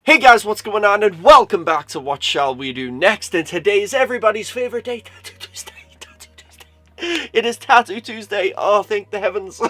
Hey guys, what's going on, and welcome back to What Shall We Do Next, and today is everybody's favorite day, Tattoo Tuesday. It is Tattoo Tuesday, oh thank the heavens.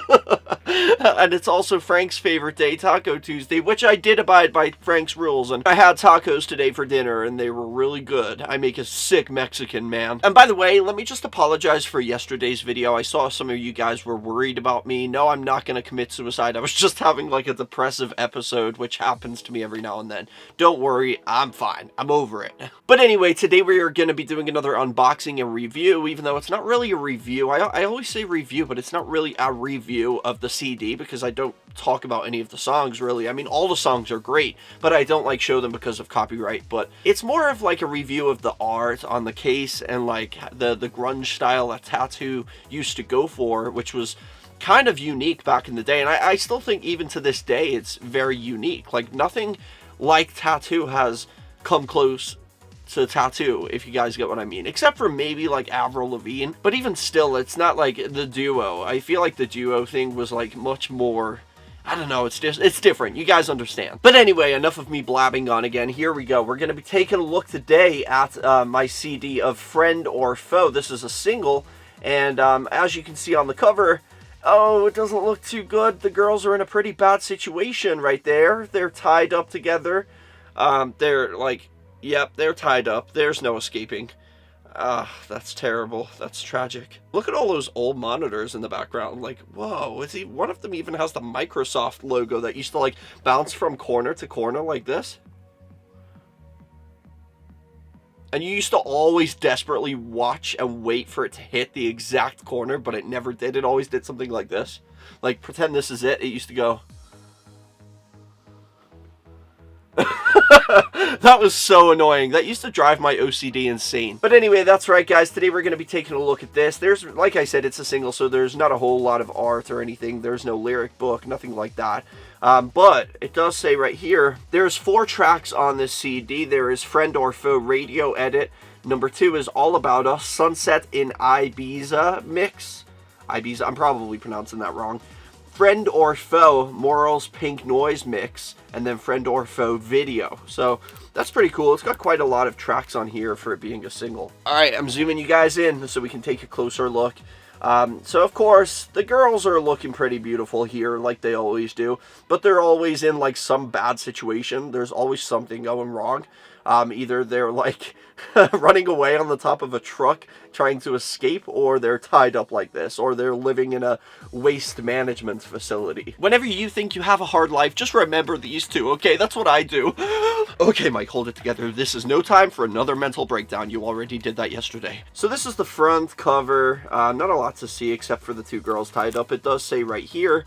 And it's also Frank's favorite day, Taco Tuesday, which I did abide by Frank's rules, and I had tacos today for dinner, and they were really good. I make a sick Mexican, man. And by the way, let me just apologize for yesterday's video. I saw some of you guys were worried about me. No, I'm not going to commit suicide. I was just having like a depressive episode, which happens to me every now and then. Don't worry, I'm fine. I'm over it. But anyway, today we are going to be doing another unboxing and review, even though it's not really a review. I always say review, but it's not really a review of the CD because I don't talk about any of the songs really. I mean, all the songs are great, but I don't like show them because of copyright. But it's more of like a review of the art on the case and like the grunge style that Tattoo used to go for, which was kind of unique back in the day. And I still think even to this day it's very unique. Like nothing like Tattoo has come close to Tattoo, if you guys get what I mean, except for maybe like Avril Lavigne. But even still, it's not like the duo. I feel like the duo thing was like much more, I don't know, it's different. You guys understand. But anyway, enough of me blabbing on again. Here we go. We're going to be taking a look today at my CD of Friend or Foe. This is a single, and as you can see on the cover, oh, it doesn't look too good. The girls are in a pretty bad situation right there. They're tied up together. They're like, yep, they're tied up. There's no escaping. That's terrible. That's tragic. Look at all those old monitors in the background. Like, whoa, one of them even has the Microsoft logo that used to like bounce from corner to corner like this. And you used to always desperately watch and wait for it to hit the exact corner, but it never did. It always did something like this. Like, pretend this is it. It used to go. That was so annoying. That used to drive my OCD insane. But anyway, that's right, guys. Today we're going to be taking a look at this. There's, like I said, it's a single, so there's not a whole lot of art or anything. There's no lyric book, nothing like that. But it does say right here, there's 4 tracks on this CD. There is Friend or Foe Radio Edit. Number 2 is All About Us, Sunset in Ibiza Mix. Ibiza, I'm probably pronouncing that wrong. Friend or Foe Morals Pink Noise Mix, and then Friend or Foe Video. So that's pretty cool. It's got quite a lot of tracks on here for it being a single. Alright, I'm zooming you guys in so we can take a closer look. So of course, the girls are looking pretty beautiful here, like they always do, but they're always in like some bad situation. There's always something going wrong. Either they're like running away on the top of a truck trying to escape, or they're tied up like this, or they're living in a waste management facility. Whenever you think you have a hard life, just remember these two, okay? That's what I do. Okay, Mike, hold it together. This is no time for another mental breakdown. You already did that yesterday. So this is the front cover. Not a lot to see except for the 2 girls tied up. It does say right here,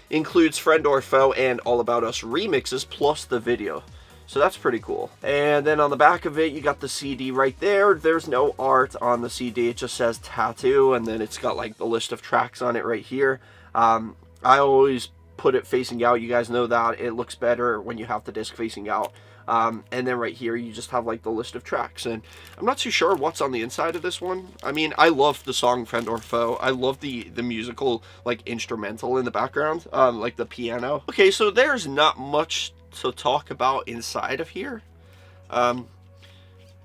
includes Friend or Foe and All About Us remixes plus the video. So that's pretty cool. And then on the back of it, you got the CD right there. There's no art on the CD. It just says Tattoo, and then it's got like the list of tracks on it right here. I always put it facing out. You guys know that. It looks better when you have the disc facing out. And then right here, you just have like the list of tracks. And I'm not too sure what's on the inside of this one. I mean, I love the song Friend or Foe. I love the musical like instrumental in the background, like the piano. Okay, so there's not much to talk about inside of here.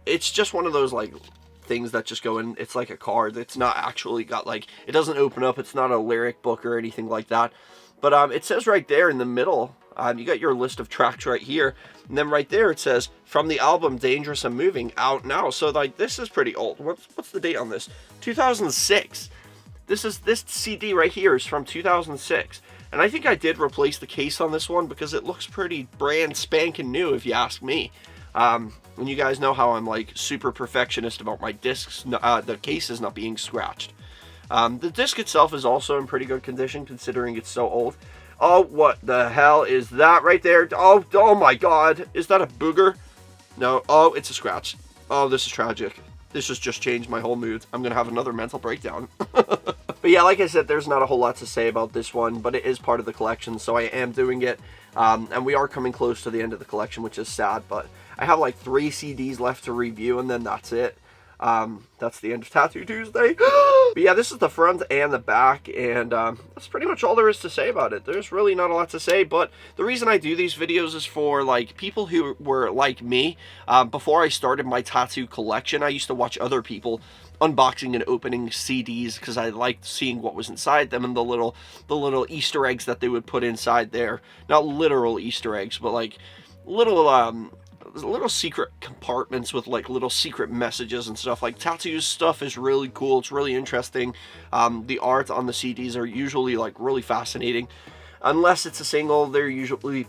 It's just one of those like things that just go in. It's like a card. It's not actually got like, it doesn't open up. It's not a lyric book or anything like that. But it says right there in the middle, you got your list of tracks right here, and then right there it says from the album Dangerous and Moving, out now. So like this is pretty old. What's the date on this? 2006. This CD right here is from 2006. And I think I did replace the case on this one because it looks pretty brand spanking new, if you ask me. And you guys know how I'm like super perfectionist about my discs, the cases not being scratched. The disc itself is also in pretty good condition considering it's so old. Oh, what the hell is that right there? Oh my god. Is that a booger? No. Oh, it's a scratch. Oh, this is tragic. This has just changed my whole mood. I'm going to have another mental breakdown. But yeah, like I said, there's not a whole lot to say about this one, but it is part of the collection, so I am doing it. And we are coming close to the end of the collection, which is sad, but I have like 3 CDs left to review, and then that's it. That's the end of Tattoo Tuesday. But yeah, this is the front and the back, and that's pretty much all there is to say about it. There's really not a lot to say, but the reason I do these videos is for like people who were like me. Before I started my tattoo collection, I used to watch other people unboxing and opening CDs because I liked seeing what was inside them and the little Easter eggs that they would put inside there. Not literal Easter eggs, but like little secret compartments with like little secret messages and stuff. Like Tattoos stuff is really cool. It's really interesting. The art on the CDs are usually like really fascinating. Unless it's a single, they're usually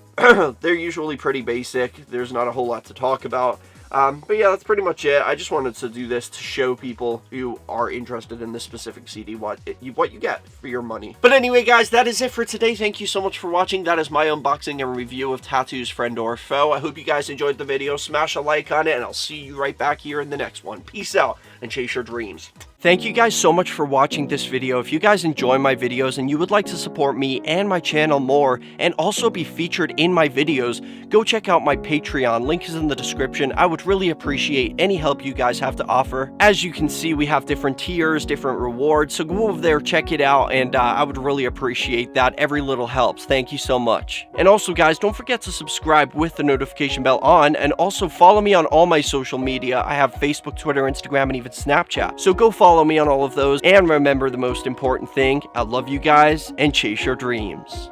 pretty basic. There's not a whole lot to talk about. But yeah, that's pretty much it. I just wanted to do this to show people who are interested in this specific CD what you get for your money. But anyway, guys, that is it for today. Thank you so much for watching. That is my unboxing and review of Tattoo's Friend or Foe. I hope you guys enjoyed the video. Smash a like on it, and I'll see you right back here in the next one. Peace out, and chase your dreams. Thank you guys so much for watching this video. If you guys enjoy my videos and you would like to support me and my channel more and also be featured in my videos, go check out my Patreon. Link is in the description. I would really appreciate any help you guys have to offer. As you can see, we have different tiers, different rewards, so go over there, check it out, and I would really appreciate that. Every little helps. Thank you so much. And also, guys, don't forget to subscribe with the notification bell on, and also follow me on all my social media. I have Facebook, Twitter, Instagram, and even Snapchat. So go follow me on all of those, and remember the most important thing: I love you guys, and chase your dreams.